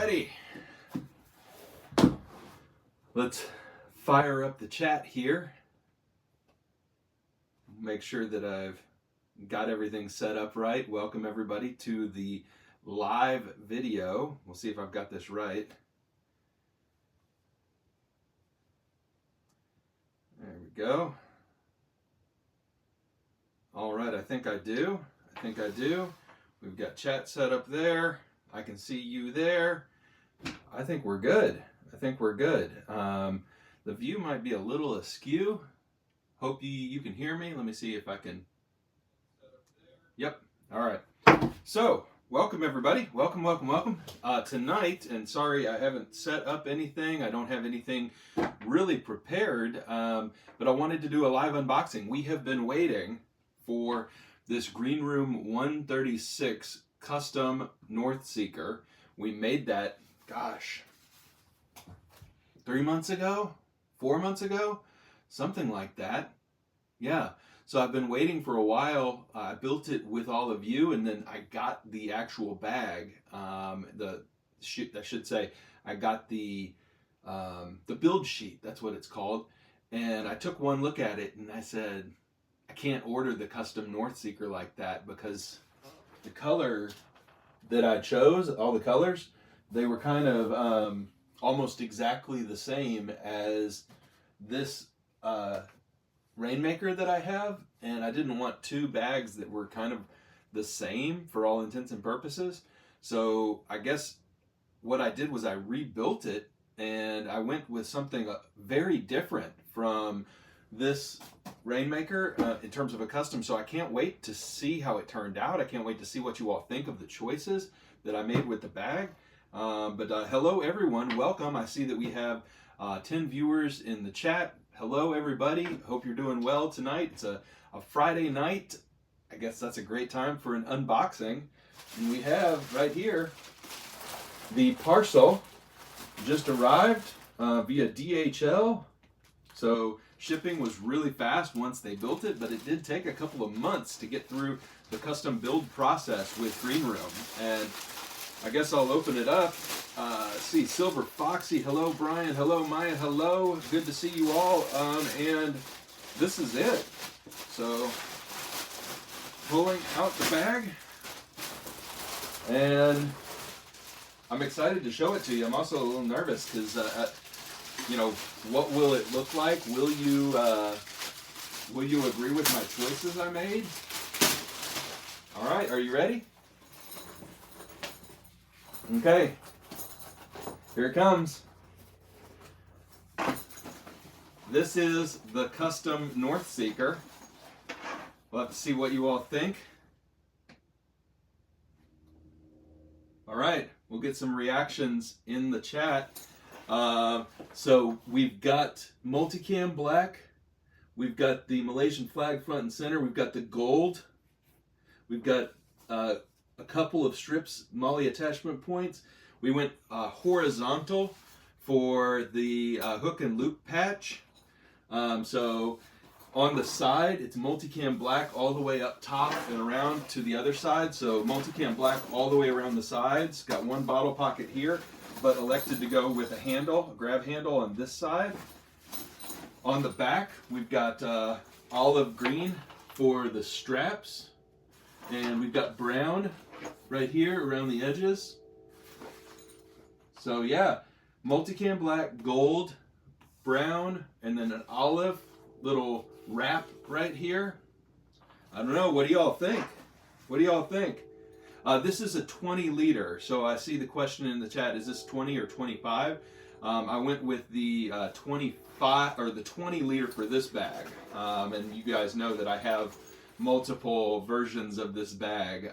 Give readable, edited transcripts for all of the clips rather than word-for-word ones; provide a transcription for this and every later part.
Alrighty, let's fire up the chat here. Make sure that I've got everything set up right. Welcome everybody to the live video. We'll see if I've got this right. There we go. All right, I think I do. We've got chat set up there. I can see you there. I think we're good. The view might be a little askew. Hope you can hear me. Let me see if I can. Yep. All right. So, welcome everybody. Welcome. Tonight, and sorry I haven't set up anything. I don't have anything really prepared, but I wanted to do a live unboxing. We have been waiting for this Greenroom136 Custom Northseeker. We made that, gosh, 3 months ago? 4 months ago? Something like that. Yeah. So I've been waiting for a while. I built it with all of you, and then I got the actual bag. I should say, I got the build sheet. That's what it's called. And I took one look at it, and I said, I can't order the custom Northseeker like that because the color that I chose, all the colors, they were kind of almost exactly the same as this Rainmaker that I have, and I didn't want two bags that were kind of the same for all intents and purposes. So I guess what I did was I rebuilt it, and I went with something very different from this Rainmaker in terms of a custom. So I can't wait to see how it turned out. I can't wait to see what you all think of the choices that I made with the bag. Hello everyone, welcome. I see that we have 10 viewers in the chat. Hello everybody, hope you're doing well tonight. It's a Friday night. I guess that's a great time for an unboxing. And we have right here the parcel just arrived via DHL. So shipping was really fast once they built it, but it did take a couple of months to get through the custom build process with Greenroom. And I guess I'll open it up. See, Silver Foxy, hello Brian, hello Maya, hello. Good to see you all. And this is it. So, pulling out the bag. And I'm excited to show it to you. I'm also a little nervous because you know, what will it look like? Will you agree with my choices I made? All right, are you ready? Okay, here it comes. This is the custom Northseeker. We'll have to see what you all think. All right, we'll get some reactions in the chat. So we've got multicam black, we've got the Malaysian flag front and center, we've got the gold, we've got a couple of strips MOLLE attachment points. We went horizontal for the hook and loop patch. So on the side, it's multicam black all the way up top and around to the other side. So multicam black all the way around the sides. Got one bottle pocket here, but elected to go with a handle, a grab handle on this side. On the back, we've got olive green for the straps, and we've got brown right here around the edges. So yeah, multicam black, gold, brown, and then an olive little wrap right here. I don't know, what do y'all think? This is a 20 liter, so I see the question in the chat, is this 20 or 25? I went with the 25 or the 20 liter for this bag, and you guys know that I have multiple versions of this bag,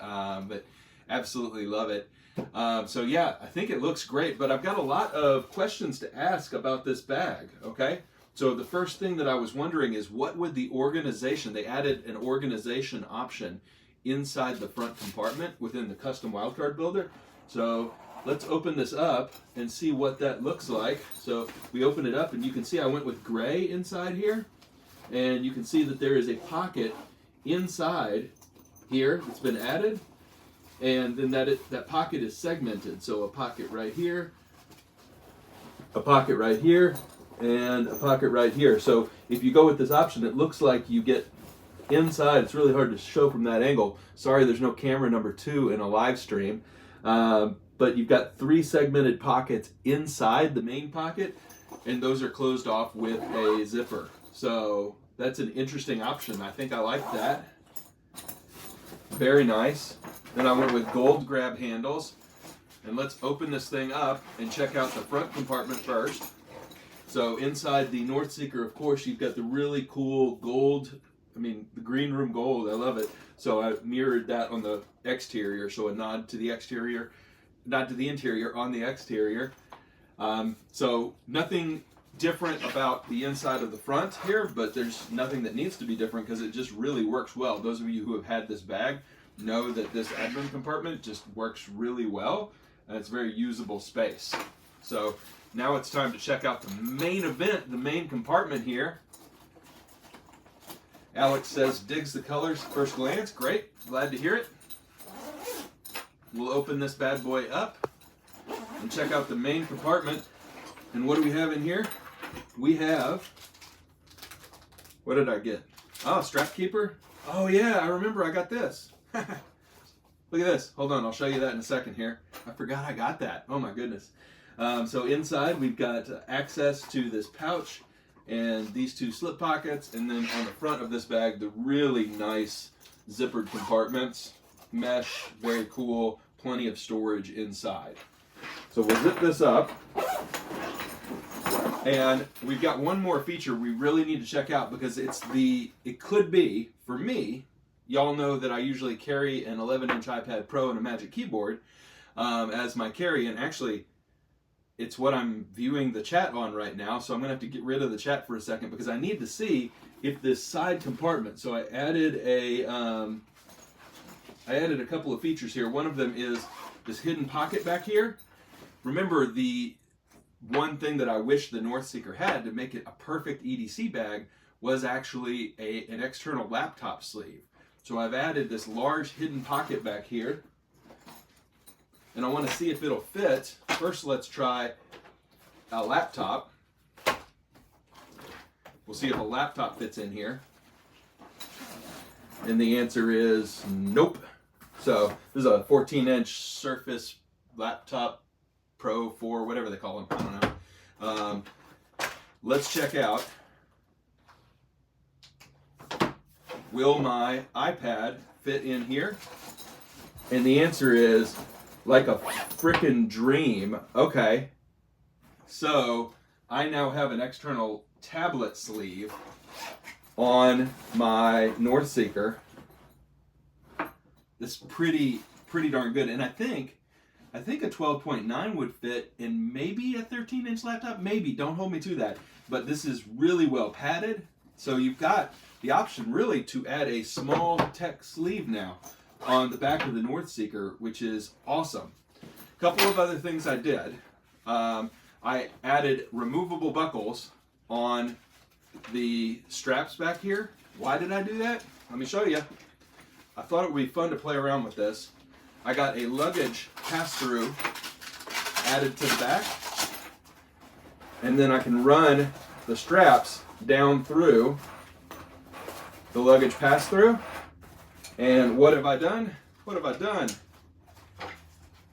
but absolutely love it. So yeah, I think it looks great, but I've got a lot of questions to ask about this bag, okay? So the first thing that I was wondering is, what would the organization, they added an organization option inside the front compartment within the custom wildcard builder. So let's open this up and see what that looks like. So we open it up and you can see I went with gray inside here, and you can see that there is a pocket inside here that's been added. and then that pocket is segmented. So a pocket right here, a pocket right here, and a pocket right here. So if you go with this option, it looks like you get inside. It's really hard to show from that angle. Sorry, there's no camera number 2 in a live stream. But you've got 3 segmented pockets inside the main pocket, and those are closed off with a zipper. So that's an interesting option. I think I like that. Very nice. Then I went with gold grab handles. And let's open this thing up and check out the front compartment first. So inside the Northseeker, of course, you've got the really cool gold, the green room gold. I love it. So I mirrored that on the exterior. So a nod to the exterior, nod to the interior on the exterior. So nothing different about the inside of the front here, but there's nothing that needs to be different because it just really works well. Those of you who have had this bag know that this admin compartment just works really well, and it's very usable space. So now it's time to check out the main event, the main compartment here. Alex says digs the colors at first glance. Great, glad to hear it. We'll open this bad boy up and check out the main compartment. And what do we have in here? We have, what did I get? Oh, strap keeper. Oh yeah, I remember I got this. Look at this. Hold on, I'll show you that in a second here. I forgot I got that. Oh my goodness. So inside we've got access to this pouch and these 2 slip pockets, and then on the front of this bag, the really nice zippered compartments. Mesh, very cool, plenty of storage inside. So we'll zip this up. And we've got one more feature we really need to check out because it could be, for me, y'all know that I usually carry an 11-inch iPad Pro and a Magic Keyboard as my carry, and actually it's what I'm viewing the chat on right now, so I'm going to have to get rid of the chat for a second because I need to see if this side compartment, so I added a couple of features here. One of them is this hidden pocket back here. Remember, the one thing that I wish the Northseeker had to make it a perfect EDC bag was actually an external laptop sleeve. So I've added this large hidden pocket back here, and I want to see if it'll fit. First, let's try a laptop. We'll see if a laptop fits in here. And the answer is nope. So this is a 14-inch Surface laptop Pro 4, whatever they call them. I don't know. Let's check out. Will my iPad fit in here? And the answer is like a frickin' dream. Okay. So I now have an external tablet sleeve on my Northseeker. That's pretty darn good. And I think a 12.9 would fit in maybe a 13-inch laptop. Maybe, don't hold me to that. But this is really well padded. So you've got the option really to add a small tech sleeve now on the back of the Northseeker, which is awesome. A couple of other things I did. I added removable buckles on the straps back here. Why did I do that? Let me show you. I thought it would be fun to play around with this. I got a luggage pass-through added to the back, and then I can run the straps down through the luggage pass-through. And what have I done? What have I done?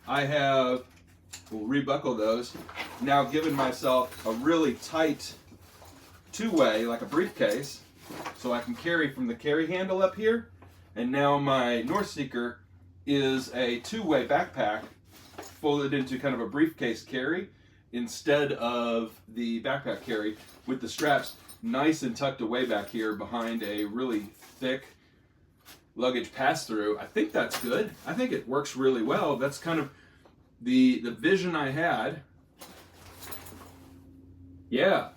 I have, we'll rebuckle those, now given myself a really tight two-way, like a briefcase, so I can carry from the carry handle up here. And now my Northseeker is a two-way backpack folded into kind of a briefcase carry instead of the backpack carry, with the straps nice and tucked away back here behind a really thick luggage pass-through. I think that's good. I think it works really well. That's kind of the vision I had. Yeah,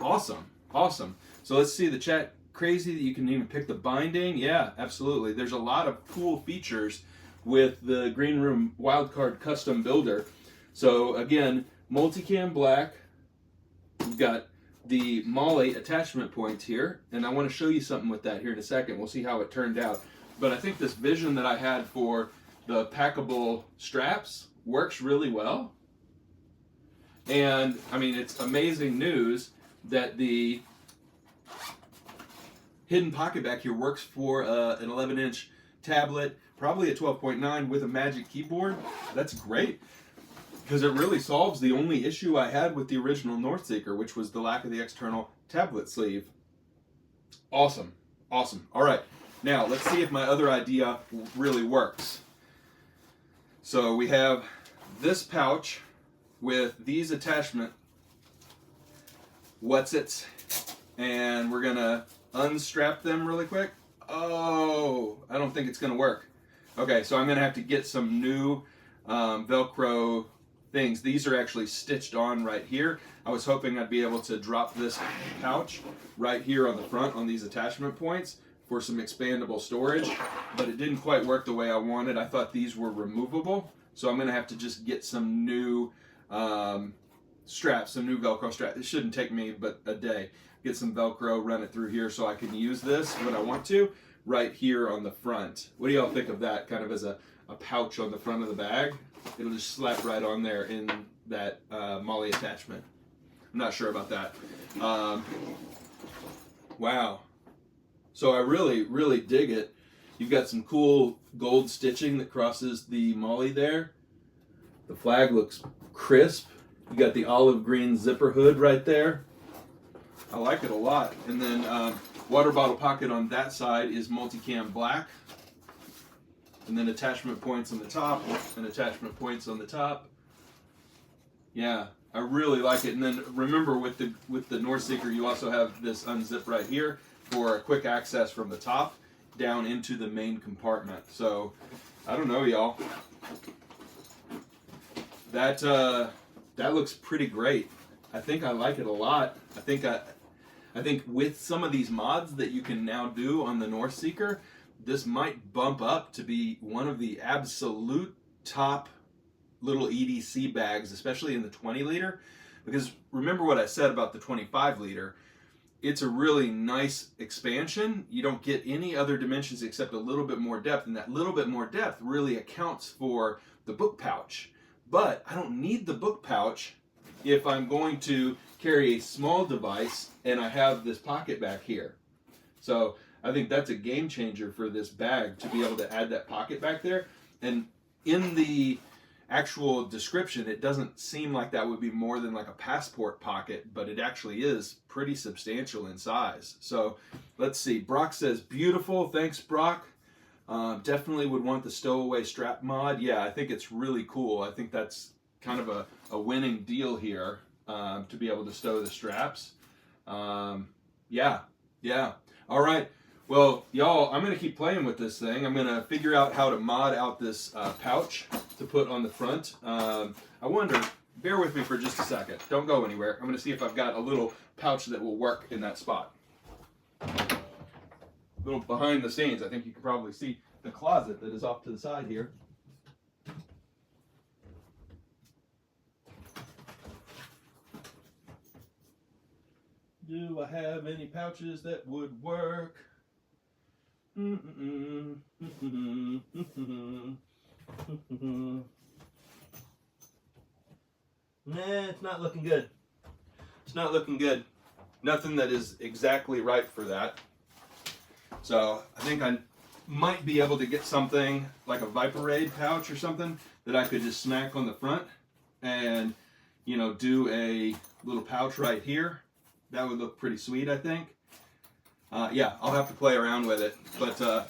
awesome, awesome. So let's see the chat. Crazy that you can even pick the binding. Yeah, absolutely. There's a lot of cool features with the Greenroom Wildcard Custom Builder. So again, multicam black. We've got the MOLLE attachment points here, and I want to show you something with that here in a second. We'll see how it turned out. But I think this vision that I had for the packable straps works really well. And I mean, it's amazing news that the hidden pocket back here works for an 11-inch tablet, probably a 12.9 with a Magic Keyboard. That's great, because it really solves the only issue I had with the original Northseeker, which was the lack of the external tablet sleeve. Awesome, awesome. All right, now let's see if my other idea really works. So we have this pouch with these attachment whatsits, and we're gonna unstrap them really quick. Oh, I don't think it's gonna work. Okay, so I'm gonna have to get some new Velcro things. These are actually stitched on right here. I was hoping I'd be able to drop this pouch right here on the front on these attachment points for some expandable storage, but it didn't quite work the way I wanted. I thought these were removable, so I'm gonna have to just get some new straps, some new Velcro straps. It shouldn't take me but a day. Get some Velcro, run it through here so I can use this when I want to, right here on the front. What do y'all think of that, kind of as a pouch on the front of the bag? It'll just slap right on there in that MOLLE attachment. I'm not sure about that. Wow. So I really, really dig it. You've got some cool gold stitching that crosses the MOLLE there. The flag looks crisp. You got the olive green zipper hood right there. I like it a lot. And then water bottle pocket on that side is multicam black. And then attachment points on the top and attachment points on the top. Yeah, I really like it. And then remember, with the Northseeker, you also have this unzip right here for a quick access from the top down into the main compartment. So I don't know, y'all. That looks pretty great. I think I like it a lot. I think with some of these mods that you can now do on the Northseeker, this might bump up to be one of the absolute top little EDC bags, especially in the 20-liter. Because remember what I said about the 25-liter. It's a really nice expansion. You don't get any other dimensions except a little bit more depth, and that little bit more depth really accounts for the book pouch. But I don't need the book pouch if I'm going to carry a small device and I have this pocket back here. So I think that's a game changer for this bag, to be able to add that pocket back there. And in the actual description, it doesn't seem like that would be more than like a passport pocket, but it actually is pretty substantial in size. So let's see. Brock says, beautiful. Thanks, Brock. Definitely would want the stowaway strap mod. Yeah, I think it's really cool. I think that's kind of a winning deal here, to be able to stow the straps. Yeah. All right. Well, y'all, I'm going to keep playing with this thing. I'm going to figure out how to mod out this pouch to put on the front. I wonder, bear with me for just a second. Don't go anywhere. I'm going to see if I've got a little pouch that will work in that spot. A little behind the scenes. I think you can probably see the closet that is off to the side here. Do I have any pouches that would work? Nah, it's not looking good. It's not looking good. Nothing that is exactly right for that. So I think I might be able to get something like a Viperade pouch or something that I could just snack on the front and, you know, do a little pouch right here. That would look pretty sweet, I think. Yeah, I'll have to play around with it. But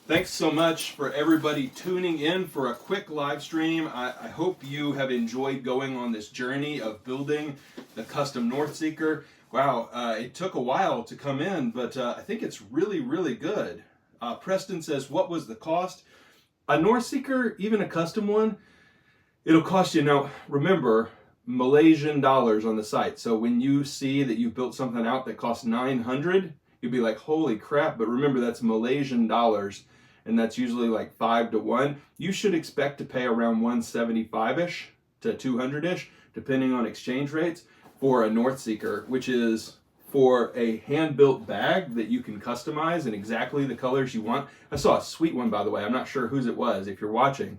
thanks so much for everybody tuning in for a quick live stream. I hope you have enjoyed going on this journey of building the custom Northseeker. Wow, it took a while to come in, but I think it's really, really good. Preston says, what was the cost? A Northseeker, even a custom one, it'll cost you, now remember, Malaysian dollars on the site. So when you see that you built something out that costs 900, you'll be like, holy crap. But remember, that's Malaysian dollars, and that's usually like 5 to 1. You should expect to pay around 175-ish to 200-ish, depending on exchange rates, for a Northseeker, which is for a hand-built bag that you can customize in exactly the colors you want. I saw a sweet one, by the way. I'm not sure whose it was. If you're watching,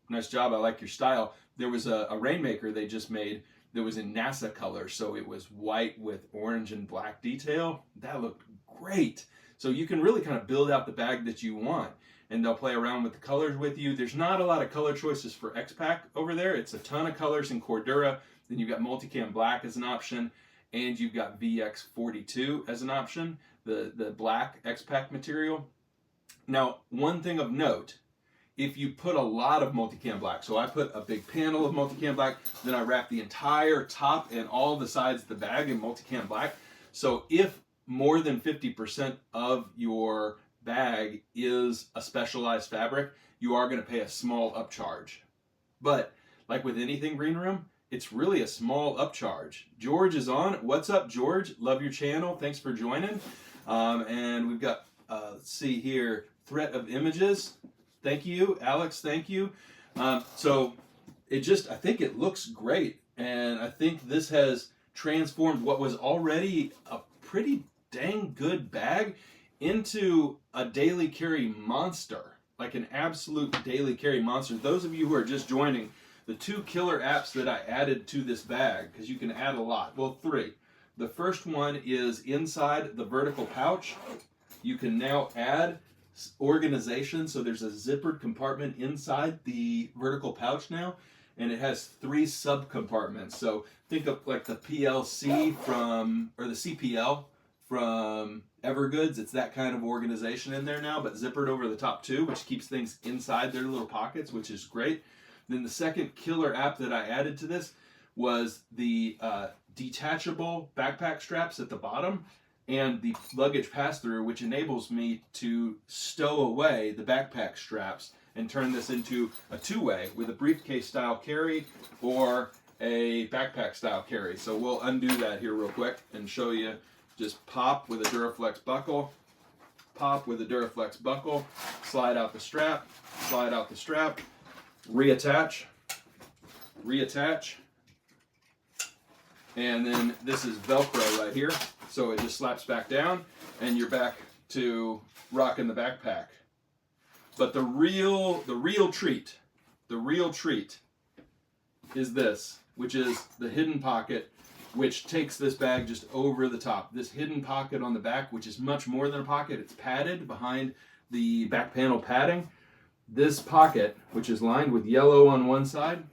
nice job. I like your style. There was a rainmaker they just made that was in NASA color, so it was white with orange and black detail. That looked great. So you can really kind of build out the bag that you want, and they'll play around with the colors with you. There's not a lot of color choices for X-Pac over there. It's a ton of colors in Cordura. Then you've got Multicam Black as an option, and you've got VX42 as an option, the black X-Pac material. Now, one thing of note, if you put a lot of Multicam Black, so I put a big panel of Multicam Black, then I wrap the entire top and all the sides of the bag in Multicam Black. So if more than 50% of your bag is a specialized fabric, you are going to pay a small upcharge. But like with anything Green Room, it's really a small upcharge. George is on. What's up, George? Love your channel. Thanks for joining. And we've got, let's see here, Threat of Images. Thank you, Alex. Thank you. So I think it looks great. And I think this has transformed what was already a pretty dang good bag into a daily carry monster, like an absolute daily carry monster. Those of you who are just joining, the 2 killer apps that I added to this bag, because you can add a lot, well, 3. The first one is inside the vertical pouch. You can now add organization, so there's a zippered compartment inside the vertical pouch now, and it has 3 sub-compartments. So think of like the PLC or the CPL from Evergoods. It's that kind of organization in there now, but zippered over the top too, which keeps things inside their little pockets, which is great. Then the second killer app that I added to this was the detachable backpack straps at the bottom and the luggage pass-through, which enables me to stow away the backpack straps and turn this into a 2-way with a briefcase style carry or a backpack style carry. So we'll undo that here real quick and show you. Just pop with a Duraflex buckle, pop with a Duraflex buckle, slide out the strap, reattach, and then this is Velcro right here, so it just slaps back down and you're back to rocking the backpack. But the real treat is this, which is the hidden pocket, which takes this bag just over the top. This hidden pocket on the back, which is much more than a pocket, it's padded behind the back panel padding. This pocket, which is lined with yellow on one side,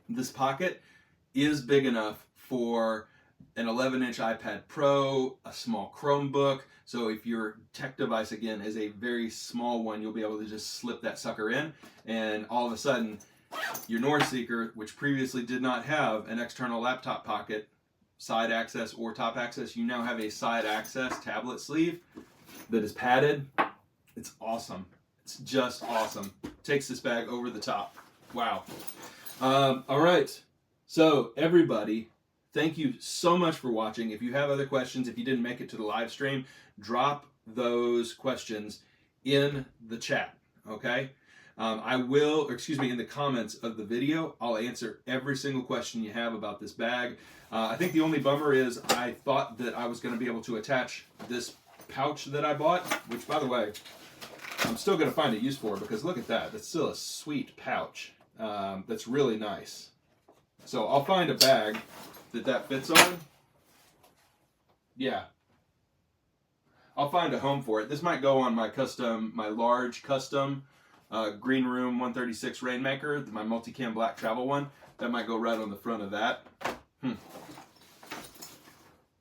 this pocket is big enough for an 11-inch iPad Pro, a small Chromebook. So if your tech device, again, is a very small one, you'll be able to just slip that sucker in, and all of a sudden, your Northseeker, which previously did not have an external laptop pocket, side access or top access, you now have a side access tablet sleeve that is padded. It's awesome. It's just awesome. Takes this bag over the top. Wow. All right. So everybody, thank you so much for watching. If you have other questions, if you didn't make it to the live stream, drop those questions in the chat, okay? In the comments of the video, I'll answer every single question you have about this bag. I think the only bummer is I thought that I was going to be able to attach this pouch that I bought, which, by the way, I'm still going to find a use for, because look at that. That's still a sweet pouch. That's really nice. So I'll find a bag that fits on. Yeah. I'll find a home for it. This might go on my large custom Greenroom136 Rainmaker, my Multicam Black travel one. That might go right on the front of that.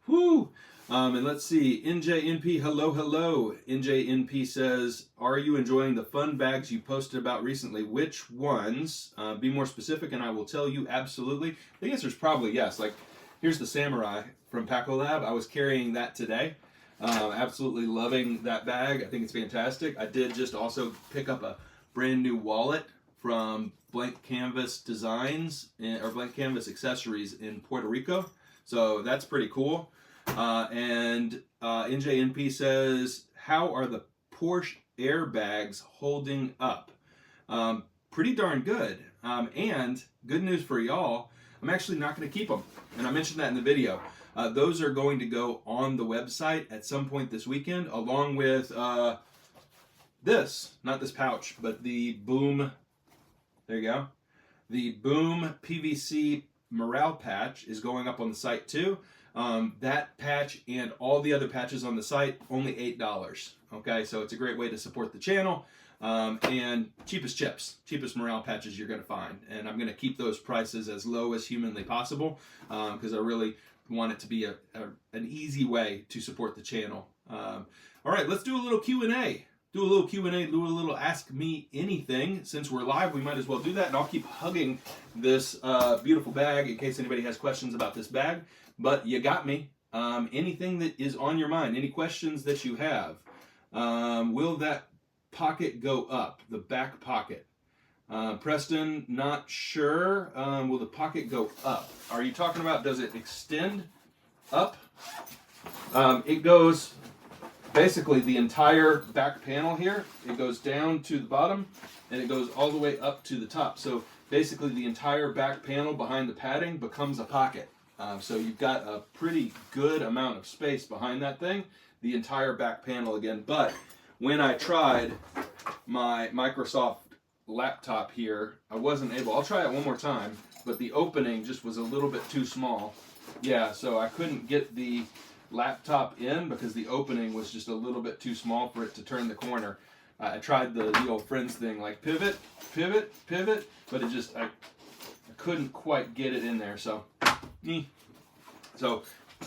Whoo! And let's see, NJNP, hello. NJNP says, are you enjoying the fun bags you posted about recently? Which ones? Be more specific and I will tell you absolutely. The answer is probably yes. Like, here's the Samurai from Pacolab. I was carrying that today. Absolutely loving that bag. I think it's fantastic. I did just also pick up a brand new wallet from Blank Canvas Designs, or Blank Canvas Accessories in Puerto Rico. So that's pretty cool. And NJNP says, how are the Porsche airbags holding up? Pretty darn good. And good news for y'all, I'm actually not going to keep them. And I mentioned that in the video. Those are going to go on the website at some point this weekend, along with this, not this pouch, but the Boom, there you go. The Boom PVC morale patch is going up on the site too. That patch and all the other patches on the site, only $8. Okay, so it's a great way to support the channel. And cheapest chips, cheapest morale patches you're going to find. And I'm going to keep those prices as low as humanly possible because I really want it to be an easy way to support the channel. All right, let's do a little Q&A. Do a little Q&A, do a little Ask Me Anything. Since we're live, we might as well do that. And I'll keep hugging this beautiful bag in case anybody has questions about this bag. But you got me. Anything that is on your mind, any questions that you have. Will that pocket go up, the back pocket? Preston, not sure. Will the pocket go up? Are you talking about, does it extend up? It goes, basically the entire back panel here, it goes down to the bottom and it goes all the way up to the top. So basically the entire back panel behind the padding becomes a pocket. So you've got a pretty good amount of space behind that thing, the entire back panel again. But when I tried my Microsoft laptop here, I wasn't able, I'll try it one more time, but the opening just was a little bit too small. Yeah, so I couldn't get the laptop in because the opening was just a little bit too small for it to turn the corner. I tried the old Friends thing, like pivot, pivot, pivot, but it just, I couldn't quite get it in there, so.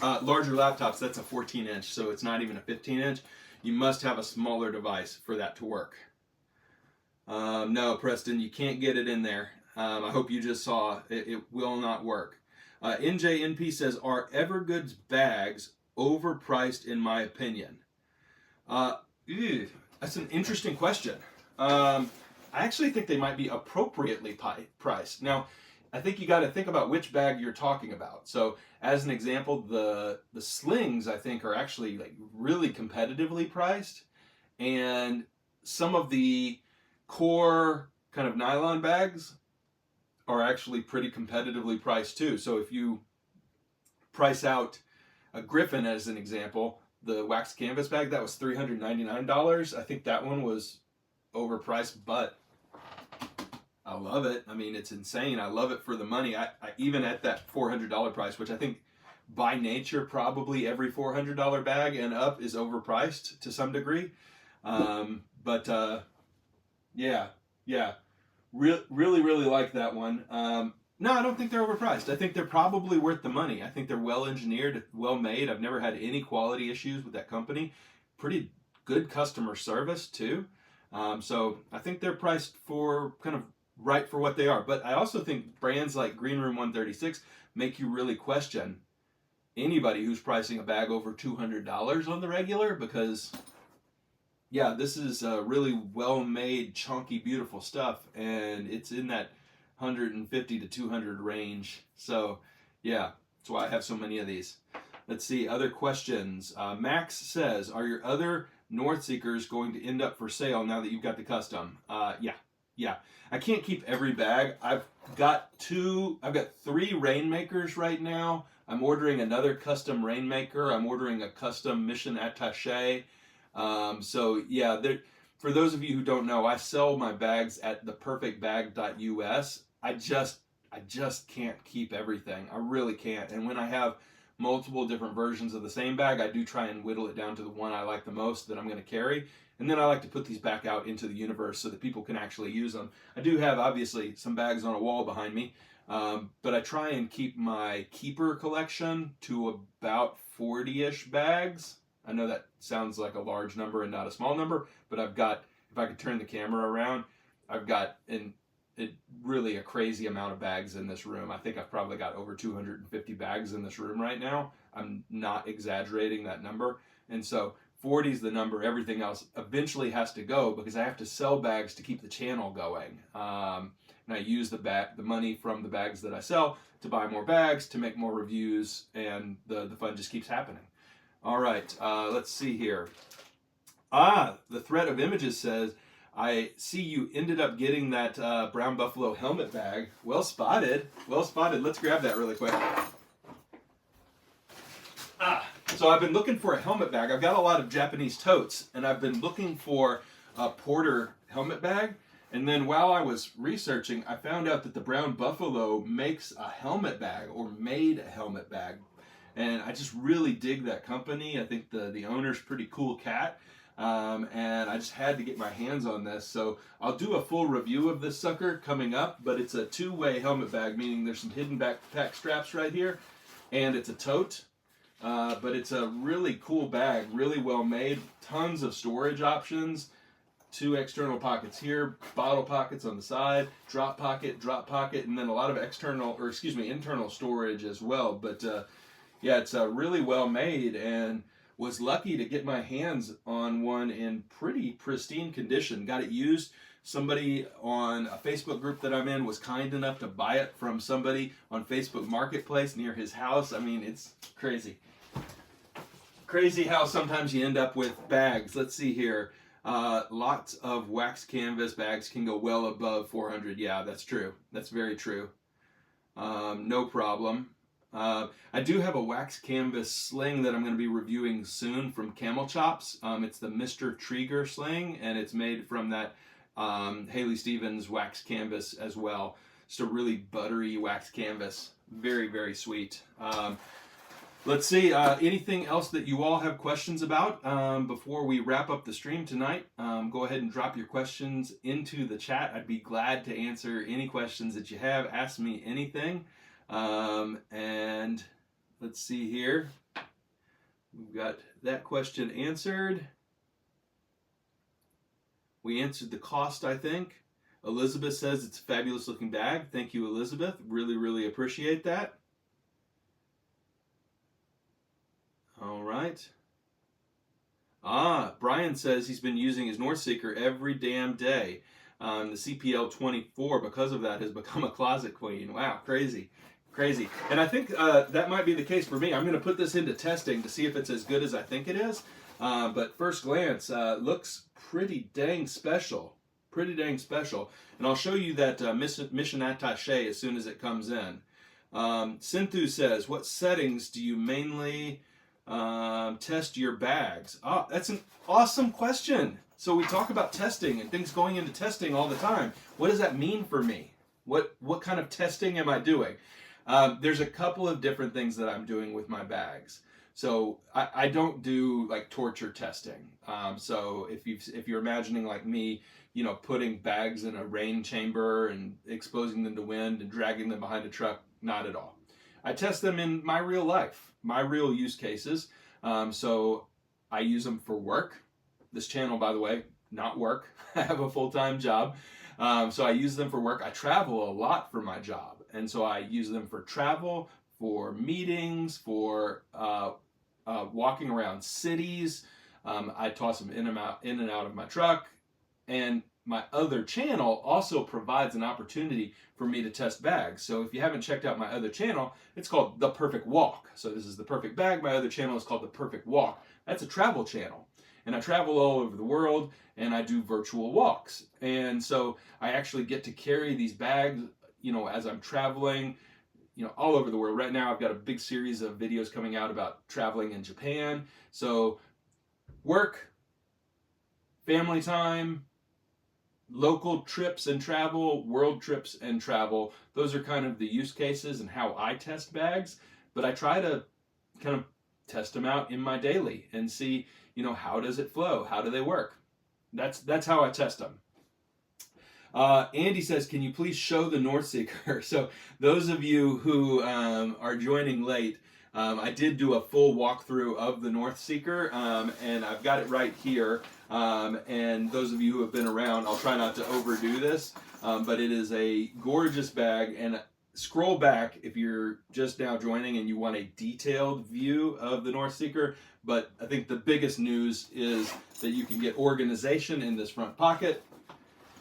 Larger laptops, that's a 14-inch, so it's not even a 15-inch. You must have a smaller device for that to work. No, Preston, you can't get it in there. I hope you just saw it will not work. NJNP says, are Evergood's bags overpriced in my opinion? That's an interesting question. I actually think they might be appropriately priced. Now, I think you got to think about which bag you're talking about. So, as an example, the Slings I think are actually like really competitively priced, and some of the core kind of nylon bags are actually pretty competitively priced too. So if you price out a Griffin as an example, the wax canvas bag, that was $399. I think that one was overpriced, but I love it. I mean, it's insane. I love it for the money. I even at that $400 price, which I think by nature probably every $400 bag and up is overpriced to some degree. Yeah, really like that one. No, I don't think they're overpriced. I think they're probably worth the money. I think they're well engineered, well made. I've never had any quality issues with that company. Pretty good customer service too. So I think they're priced for kind of right for what they are. But I also think brands like Greenroom136 make you really question anybody who's pricing a bag over $200 on the regular, because yeah, this is really well-made, chunky, beautiful stuff, and it's in that 150 to 200 range. So yeah, that's why I have so many of these. Let's see, other questions. Max says, are your other Northseekers going to end up for sale now that you've got the custom? Yeah. I can't keep every bag. I've got 3 Rainmakers right now. I'm ordering another custom Rainmaker. I'm ordering a custom Mission Attaché. So yeah, for those of you who don't know, I sell my bags at theperfectbag.us. I just can't keep everything. I really can't. And when I have multiple different versions of the same bag, I do try and whittle it down to the one I like the most that I'm going to carry. And then I like to put these back out into the universe so that people can actually use them. I do have, obviously, some bags on a wall behind me, but I try and keep my keeper collection to about 40-ish bags. I know that sounds like a large number and not a small number, but I've got, if I could turn the camera around, I've got really a crazy amount of bags in this room. I think I've probably got over 250 bags in this room right now. I'm not exaggerating that number. And so 40 is the number. Everything else eventually has to go because I have to sell bags to keep the channel going. And I use the money from the bags that I sell to buy more bags, to make more reviews, and the fun just keeps happening. All right, let's see here. The thread of images says, I see you ended up getting that brown buffalo helmet bag. Well spotted. Well spotted. Let's grab that really quick. So I've been looking for a helmet bag. I've got a lot of Japanese totes, and I've been looking for a Porter helmet bag. And then while I was researching, I found out that the Brown Buffalo makes a helmet bag, or made a helmet bag. And I just really dig that company. I think the owner's pretty cool cat. And I just had to get my hands on this. So I'll do a full review of this sucker coming up, but it's a two-way helmet bag, meaning there's some hidden backpack straps right here, and it's a tote. But it's a really cool bag, really well made, tons of storage options. 2 external pockets here, bottle pockets on the side, drop pocket, and then a lot of internal storage as well. But yeah, it's really well made, and was lucky to get my hands on one in pretty pristine condition. Got it used. Somebody on a Facebook group that I'm in was kind enough to buy it from somebody on Facebook Marketplace near his house. I mean, it's crazy. Crazy how sometimes you end up with bags. Let's see here. Lots of wax canvas bags can go well above 400. Yeah, that's true. That's very true. No problem. I do have a wax canvas sling that I'm going to be reviewing soon from Camel Chops. It's the Mr. Trigger sling, and it's made from that Haley Stevens wax canvas as well. Just a really buttery wax canvas. Very, very sweet. Let's see, anything else that you all have questions about before we wrap up the stream tonight? Go ahead and drop your questions into the chat. I'd be glad to answer any questions that you have. Ask me anything. And let's see here. We've got that question answered. We answered the cost, I think. Elizabeth says it's a fabulous looking bag. Thank you, Elizabeth. Really, really appreciate that. All right. Brian says he's been using his Northseeker every damn day. The CPL 24, because of that, has become a closet queen. Wow, crazy. Crazy. And I think that might be the case for me. I'm going to put this into testing to see if it's as good as I think it is. But first glance, looks pretty dang special. Pretty dang special. And I'll show you that mission attaché as soon as it comes in. Sinthu says, what settings do you mainly test your bags? Oh, that's an awesome question. So we talk about testing and things going into testing all the time. What does that mean for me? What kind of testing am I doing? There's a couple of different things that I'm doing with my bags. So I don't do like torture testing. So if you're imagining like me, you know, putting bags in a rain chamber and exposing them to wind and dragging them behind a truck, not at all. I test them in my real life, my real use cases. So I use them for work. This channel, by the way, not work. I have a full-time job. So I use them for work. I travel a lot for my job. And so I use them for travel, for meetings, for walking around cities. I toss them in and out of my truck. And my other channel also provides an opportunity for me to test bags. So if you haven't checked out my other channel, it's called The Perfect Walk. So this is The Perfect Bag. My other channel is called The Perfect Walk. That's a travel channel. And I travel all over the world, and I do virtual walks. And so I actually get to carry these bags, you know, as I'm traveling, you know, all over the world. Right now I've got a big series of videos coming out about traveling in Japan. So work, family time, local trips and travel, world trips and travel. Those are kind of the use cases and how I test bags. But I try to kind of test them out in my daily and see, you know, how does it flow? How do they work? That's how I test them. Andy says, can you please show the Northseeker? So those of you who are joining late, I did do a full walkthrough of the Northseeker, and I've got it right here. And those of you who have been around, I'll try not to overdo this, but it is a gorgeous bag. And scroll back if you're just now joining and you want a detailed view of the Northseeker. But I think the biggest news is that you can get organization in this front pocket.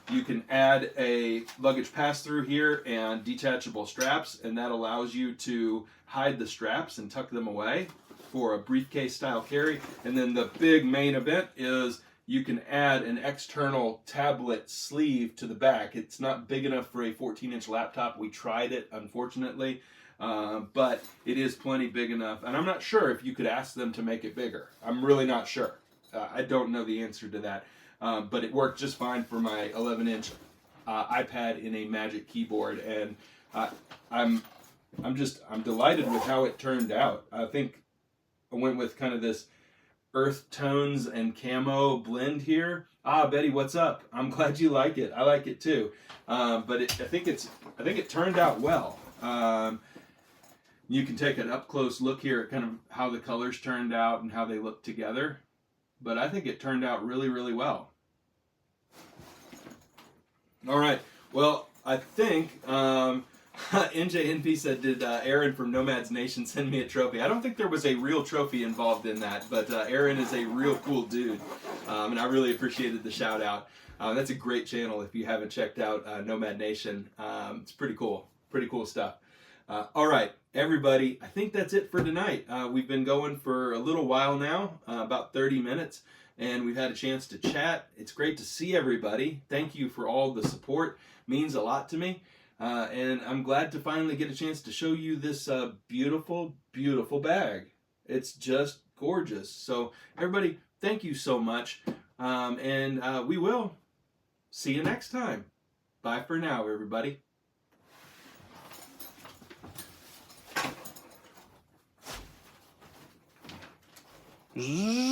You can add a luggage pass-through here and detachable straps, and that allows you to hide the straps and tuck them away for a briefcase style carry. And then the big main event is you can add an external tablet sleeve to the back. It's not big enough for a 14-inch laptop. We tried it, unfortunately, but it is plenty big enough. And I'm not sure if you could ask them to make it bigger. I'm really not sure. I don't know the answer to that, but it worked just fine for my 11-inch iPad in a Magic Keyboard, and I'm delighted with how it turned out. I think I went with kind of this earth tones and camo blend here. Betty, what's up? I'm glad you like it. I like it too. But I think it turned out well. You can take an up close look here at kind of how the colors turned out and how they look together. But I think it turned out really, really well. All right. Well, I think NJNP said, did Aaron from Nomads Nation send me a trophy? I don't think there was a real trophy involved in that, but Aaron is a real cool dude, and I really appreciated the shout out. That's a great channel if you haven't checked out Nomad Nation. It's pretty cool stuff. All right, everybody, I think that's it for tonight. We've been going for a little while now, about 30 minutes, and we've had a chance to chat. It's great to see everybody. Thank you for all the support. It means a lot to me. And I'm glad to finally get a chance to show you this beautiful, beautiful bag. It's just gorgeous. So everybody, thank you so much. And we will see you next time. Bye for now, everybody. Zzz.